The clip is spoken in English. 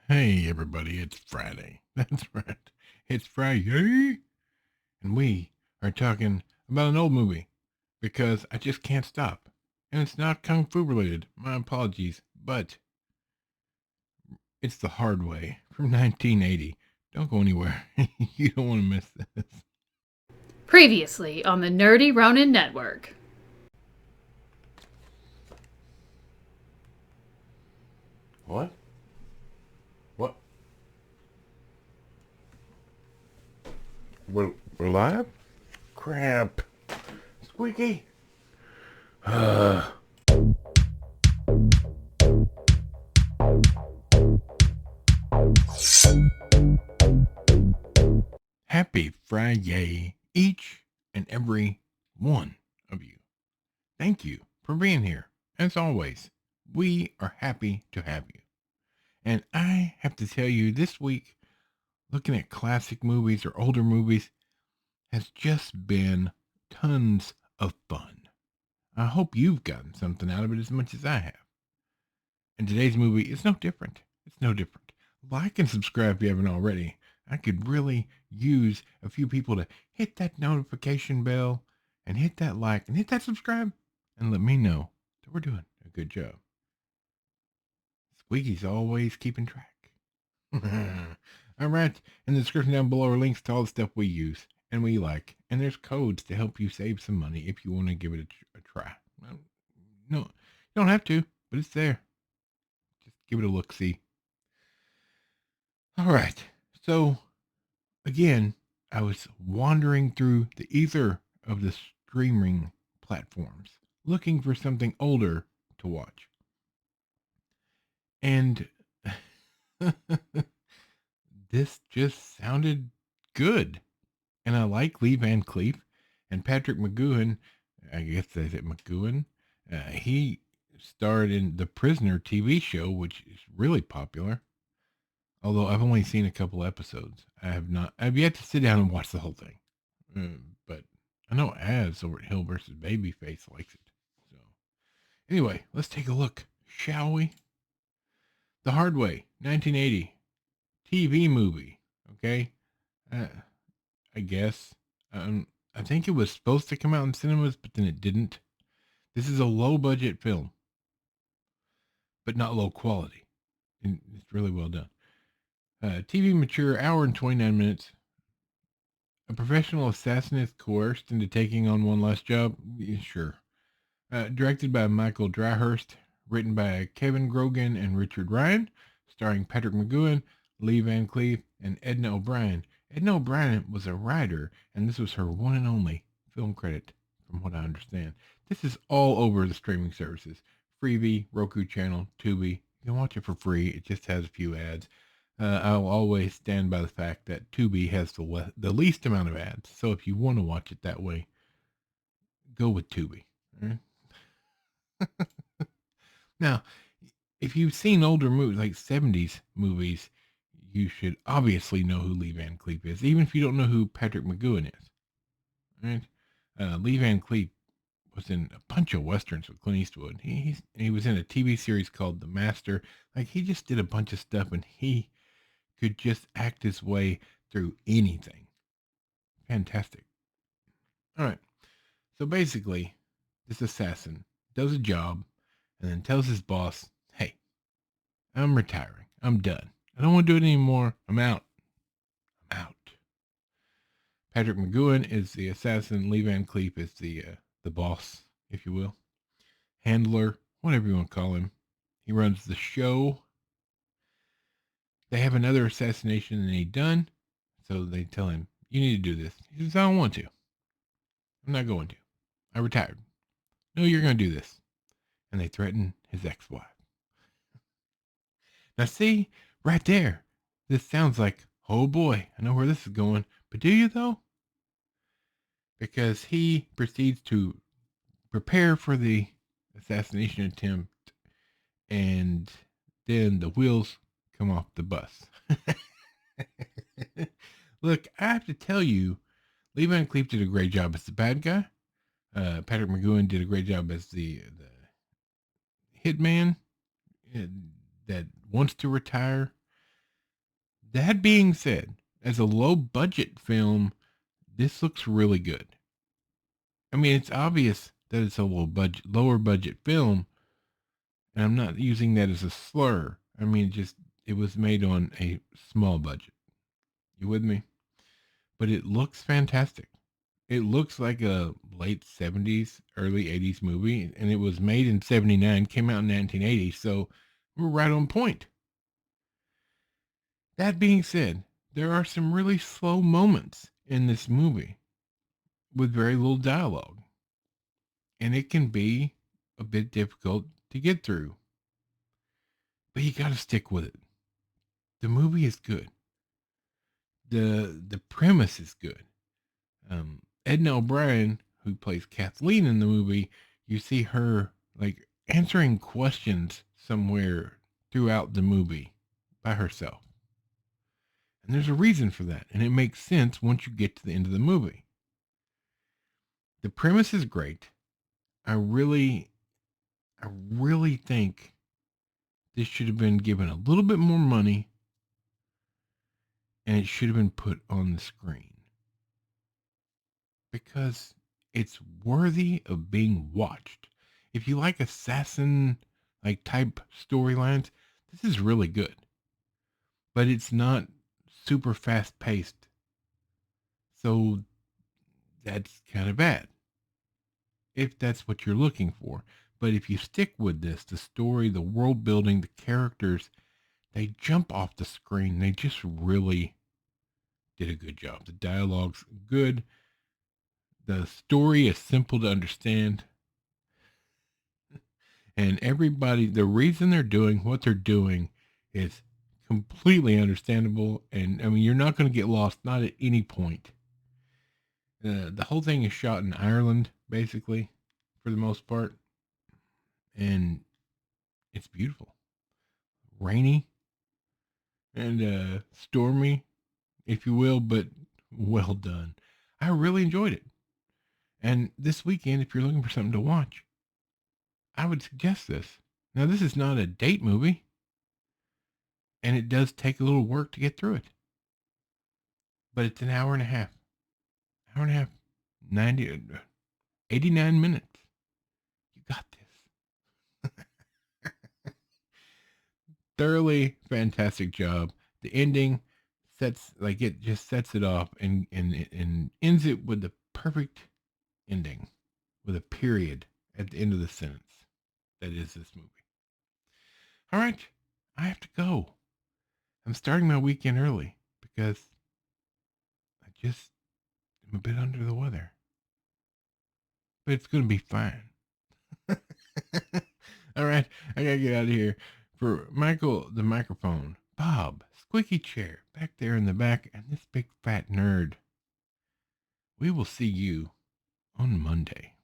Hey everybody, it's Friday. That's right. It's Fri-Yay, and we are talking about an old movie because I just can't stop. And it's not Kung Fu related. My apologies, but it's The Hard Way from 1980. Don't go anywhere. You don't want to miss this. Previously on the Nerdy Ronin Network. What? What? We're live? Crap. Squeaky. Happy Fri-Yay, each and every one of you. Thank you for being here. As always, we are happy to have you. And I have to tell you, this week, looking at classic movies or older movies has just been tons of fun. I hope you've gotten something out of it as much as I have. And today's movie is no different. It's no different. Like and subscribe if you haven't already. I could really use a few people to hit that notification bell and hit that like and hit that subscribe and let me know that we're doing a good job. Squeaky's always keeping track. All right. In the description down below are links to all the stuff we use and we like. And there's codes to help you save some money if you want to give it a try. Well, no, you don't have to, but it's there. Just give it a look-see. All right. So, again, I was wandering through the ether of the streaming platforms looking for something older to watch. And this just sounded good. And I like Lee Van Cleef and Patrick McGoohan. I guess they said McGoohan. He starred in the Prisoner TV show, which is really popular. Although I've only seen a couple episodes. I've yet to sit down and watch the whole thing. But I know Az over at Hill versus Babyface likes it. So anyway, let's take a look, shall we? The Hard Way, 1980. TV movie. Okay. I guess. I think it was supposed to come out in cinemas, but then it didn't. This is a low budget film, but not low quality. And it's really well done. TV mature, hour and 29 minutes. A professional assassin is coerced into taking on one last job? Yeah, sure. Directed by Michael Dryhurst. Written by Kevin Grogan and Richard Ryan. Starring Patrick McGoohan, Lee Van Cleef, and Edna O'Brien. Edna O'Brien was a writer, and this was her one and only film credit, from what I understand. This is all over the streaming services. Freevee, Roku Channel, Tubi. You can watch it for free. It just has a few ads. I'll always stand by the fact that Tubi has the least amount of ads. So if you want to watch it that way, go with Tubi. Right? Now, if you've seen older movies, like 70s movies, you should obviously know who Lee Van Cleef is, even if you don't know who Patrick McGoohan is. Right? Lee Van Cleef was in a bunch of westerns with Clint Eastwood. He was in a TV series called The Master. Like, he just did a bunch of stuff, and he could just act his way through anything. Fantastic. All right. So basically, this assassin does a job and then tells his boss, hey, I'm retiring. I'm done. I don't want to do it anymore. I'm out. I'm out. Patrick McGoohan is the assassin. Lee Van Cleef is the boss, if you will. Handler, whatever you want to call him. He runs the show. They have another assassination that he done. So they tell him, you need to do this. He says, I don't want to. I'm not going to. I retired. No, you're going to do this. And they threaten his ex-wife. Now see, right there, this sounds like, oh boy, I know where this is going. But do you though? Because he proceeds to prepare for the assassination attempt and then the wheels come off the bus. Look, I have to tell you, Lee Van Cleef did a great job as the bad guy. Patrick McGoohan did a great job as the hitman that wants to retire. That being said, as a low budget film, this looks really good. I mean, it's obvious that it's a lower budget film, and I'm not using that as a slur. I mean, just it was made on a small budget. You with me? But it looks fantastic. It looks like a late 70s, early 80s movie, and it was made in 79, came out in 1980, so we're right on point. That being said, there are some really slow moments in this movie with very little dialogue, and it can be a bit difficult to get through, but you got to stick with it. The movie is good. The premise is good. Edna O'Brien, who plays Kathleen in the movie, you see her like answering questions somewhere throughout the movie by herself. And there's a reason for that, and it makes sense once you get to the end of the movie. The premise is great. I really think this should have been given a little bit more money and it should have been put on the screen because it's worthy of being watched. If you like assassin like type storylines, this is really good. But it's not super fast paced. So that's kind of bad. If that's what you're looking for. But if you stick with this, the story, the world building, the characters, they jump off the screen. They just really did a good job. The dialogue's good. The story is simple to understand. And everybody, the reason they're doing what they're doing is completely understandable. And I mean, you're not going to get lost, not at any point. The whole thing is shot in Ireland, basically, for the most part. And it's beautiful. Rainy and stormy, if you will, but well done. I really enjoyed it. And this weekend, if you're looking for something to watch, I would suggest this. Now, this is not a date movie, and it does take a little work to get through it. But it's an hour and a half. 89 minutes. You got this. Thoroughly fantastic job. The ending it just sets it off and ends it with the perfect ending with a period at the end of the sentence. That is this movie. All right, I have to go. I'm starting my weekend early because I just am a bit under the weather. But it's going to be fine. All right, I got to get out of here. For Michael, the microphone, Bob, squeaky chair, back there in the back, and this big fat nerd. We will see you on Monday.